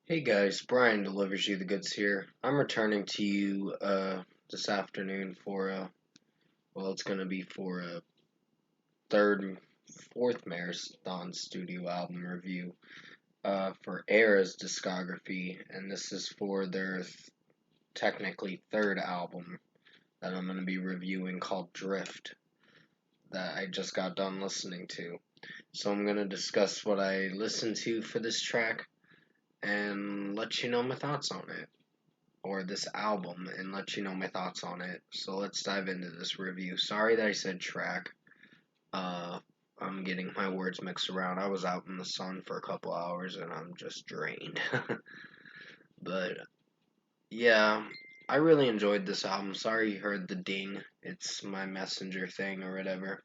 Hey guys, Brian delivers you the goods here. I'm returning to you this afternoon for it's gonna be for a third and fourth Marathon studio album review for Erra's discography, and this is for their technically third album that I'm gonna be reviewing called Drift that I just got done listening to. So I'm gonna discuss what I listened to for this track and let you know my thoughts on it. Or this album and let you know my thoughts on it. So let's dive into this review. Sorry that I said track. Uh, I'm getting my words mixed around. I was out in the sun for a couple hours and I'm just drained. But yeah, I really enjoyed this album. Sorry you heard the ding. It's my messenger thing or whatever.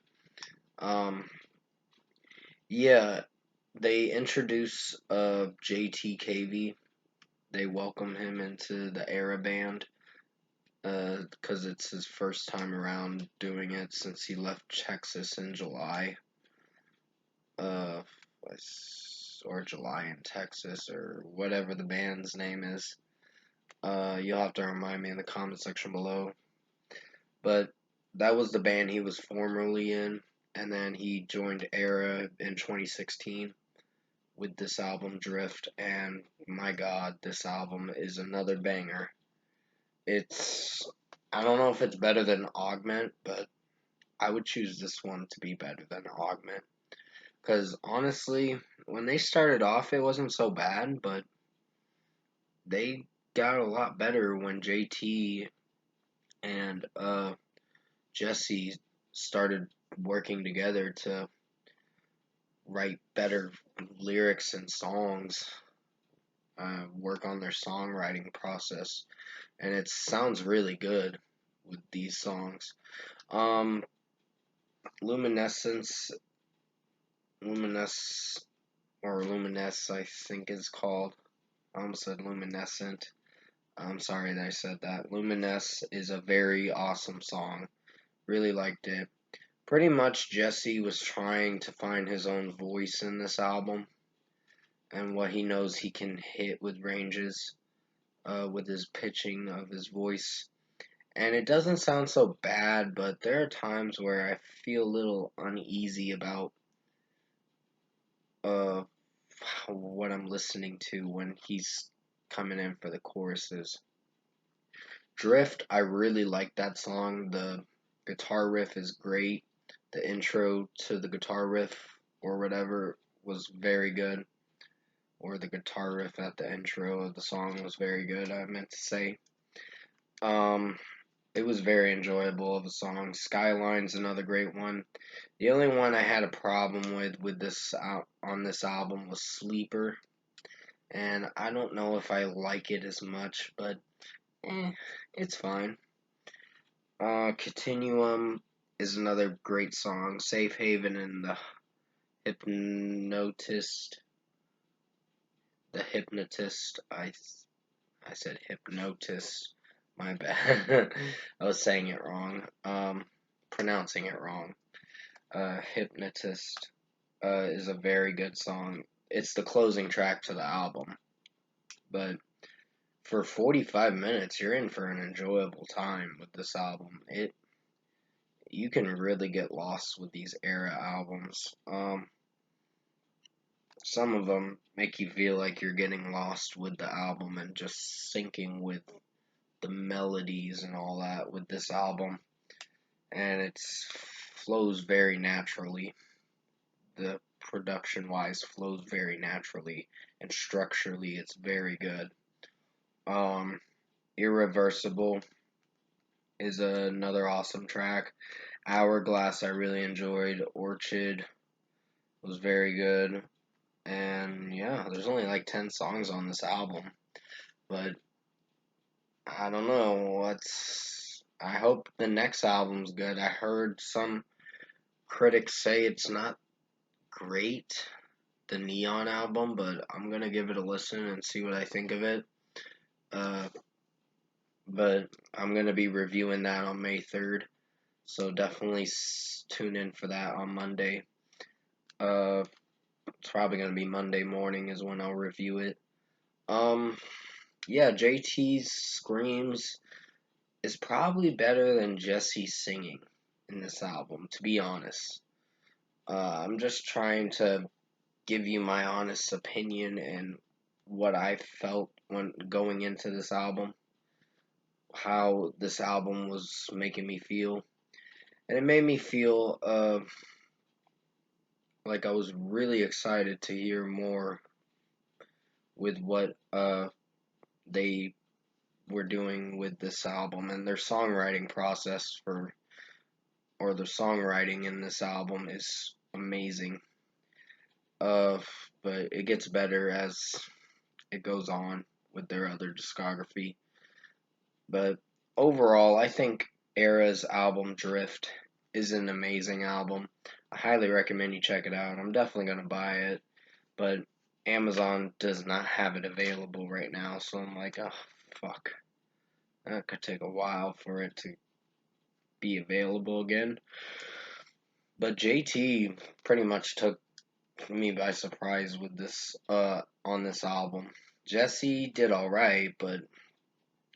Um, yeah, they introduce JTKV. They welcome him into the Erra band because it's his first time around doing it since he left Texas in July, uh, or July in Texas, or whatever the band's name is. You'll have to remind me in the comment section below. But that was the band he was formerly in, and then he joined Erra in 2016 with this album Drift, and my God, this album is another banger. It's I don't know if it's better than Augment, but I would choose this one to be better than Augment. Because honestly, when they started off, it wasn't so bad, but they got a lot better when JT and Jesse started working together to write better lyrics and songs, work on their songwriting process. And it sounds really good with these songs. Um, Luminescence, Luminous, or Luminess, I think is called. I almost said Luminescent. I'm sorry that I said that. Luminess is a very awesome song. Really liked it. Pretty much Jesse was trying to find his own voice in this album and what he knows he can hit with ranges, with his pitching of his voice. And it doesn't sound so bad, but there are times where I feel a little uneasy about uh, what I'm listening to when he's coming in for the choruses. Drift, I really like that song. The guitar riff is great. The intro to the guitar riff or whatever was very good. Or the guitar riff at the intro of the song was very good, I meant to say. Um, it was very enjoyable of a song. Skylines, another great one. The only one I had a problem with this on this album was Sleeper, and I don't know if I like it as much, but it's fine. Continuum is another great song. Safe Haven and Hypnotist, the Hypnotist. I said Hypnotist. My bad. I was saying it wrong. Pronouncing it wrong. Hypnotist is a very good song. It's the closing track to the album, but for 45 minutes, you're in for an enjoyable time with this album. You can really get lost with these Erra albums. Some of them make you feel like you're getting lost with the album and just sinking with the melodies and all that with this album, and it flows very naturally. The production wise flows very naturally, and structurally it's very good. Um, Irreversible is another awesome track. Hourglass I really enjoyed. Orchid was very good. And yeah, there's only like 10 songs on this album. But I don't know what's. I hope the next album's good. I heard some critics say it's not great, the Neon album, but I'm gonna give it a listen and see what I think of it. Uh, but I'm gonna be reviewing that on May 3rd, so definitely tune in for that on Monday. Uh, it's probably gonna be Monday morning is when I'll review it. Yeah, JT's screams is probably better than Jesse singing in this album, to be honest. I'm just trying to give you my honest opinion and what I felt when going into this album, how this album was making me feel. And it made me feel like I was really excited to hear more with what they were doing with this album and their songwriting process or the songwriting in this album is amazing. Uh, but it gets better as it goes on with their other discography. But overall, I think Erra's album Drift is an amazing album. I highly recommend you check it out. I'm definitely gonna buy it, but Amazon does not have it available right now, so I'm like, oh fuck, that could take a while for it to be available again. But JT pretty much took me by surprise with this on this album. Jesse did alright, but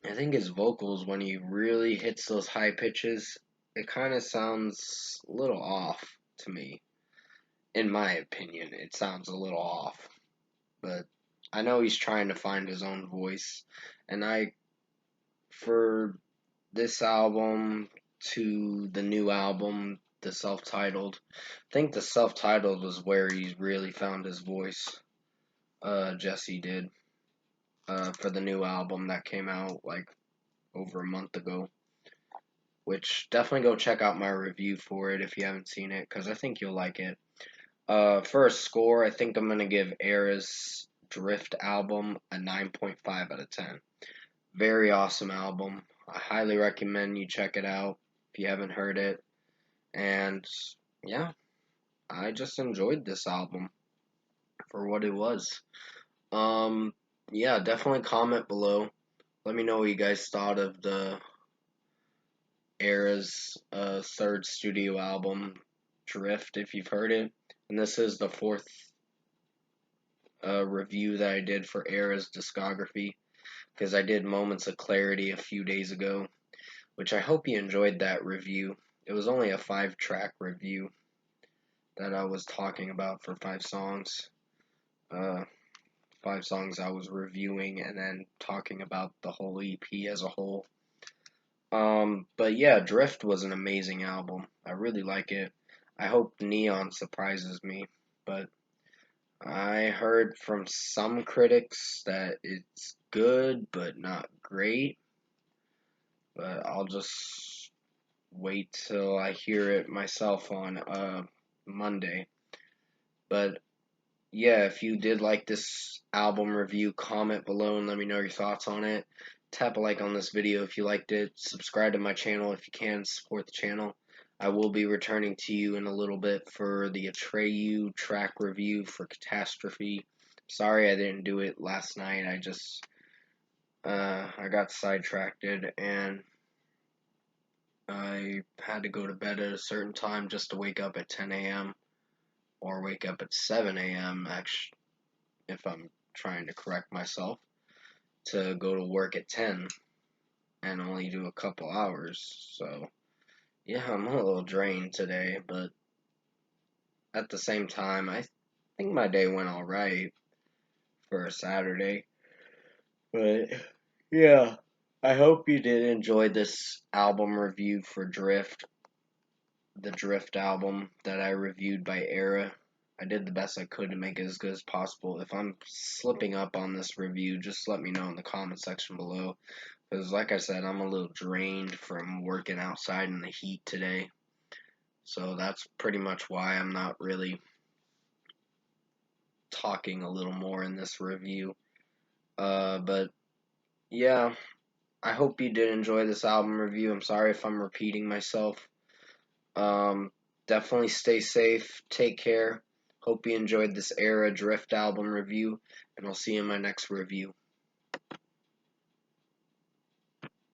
I think his vocals when he really hits those high pitches, it kind of sounds a little off to me. In my opinion, it sounds a little off. But I know he's trying to find his own voice, and for this album to the new album, the self-titled. I think the self-titled was where he really found his voice. Jesse did. For the new album that came out like over a month ago. Which definitely go check out my review for it if you haven't seen it, because I think you'll like it. For a score, I think I'm gonna give Erra's Drift album a 9.5 out of 10. Very awesome album. I highly recommend you check it out if you haven't heard it. And yeah, I just enjoyed this album for what it was. Um, yeah, definitely comment below. Let me know what you guys thought of the Erra's third studio album, Drift, if you've heard it. And this is the fourth review that I did for Erra's discography, because I did Moments of Clarity a few days ago, which I hope you enjoyed that review. It was only a 5-track review that I was talking about for 5 songs. Uh, 5 songs I was reviewing and then talking about the whole EP as a whole. But yeah, Drift was an amazing album. I really like it. I hope Neon surprises me, but I heard from some critics that it's good but not great. But I'll just wait till I hear it myself on Monday. But yeah, if you did like this album review, comment below and let me know your thoughts on it. Tap a like on this video if you liked it. Subscribe to my channel if you can. Support the channel. I will be returning to you in a little bit for the Atreyu track review for Catastrophe. Sorry I didn't do it last night. I got sidetracked and I had to go to bed at a certain time just to wake up at 10 a.m. or wake up at 7 a.m. actually, if I'm trying to correct myself, to go to work at 10 and only do a couple hours. So, yeah, I'm a little drained today, but at the same time, I think my day went alright for a Saturday. But, yeah, I hope you did enjoy this album review for Drift, the Drift album that I reviewed by Erra. I did the best I could to make it as good as possible. If I'm slipping up on this review, just let me know in the comment section below. Because, like I said, I'm a little drained from working outside in the heat today. So that's pretty much why I'm not really talking a little more in this review. But, yeah, I hope you did enjoy this album review. I'm sorry if I'm repeating myself. Um, Definitely stay safe. Take care. Hope you enjoyed this Erra Drift album review, and I'll see you in my next review.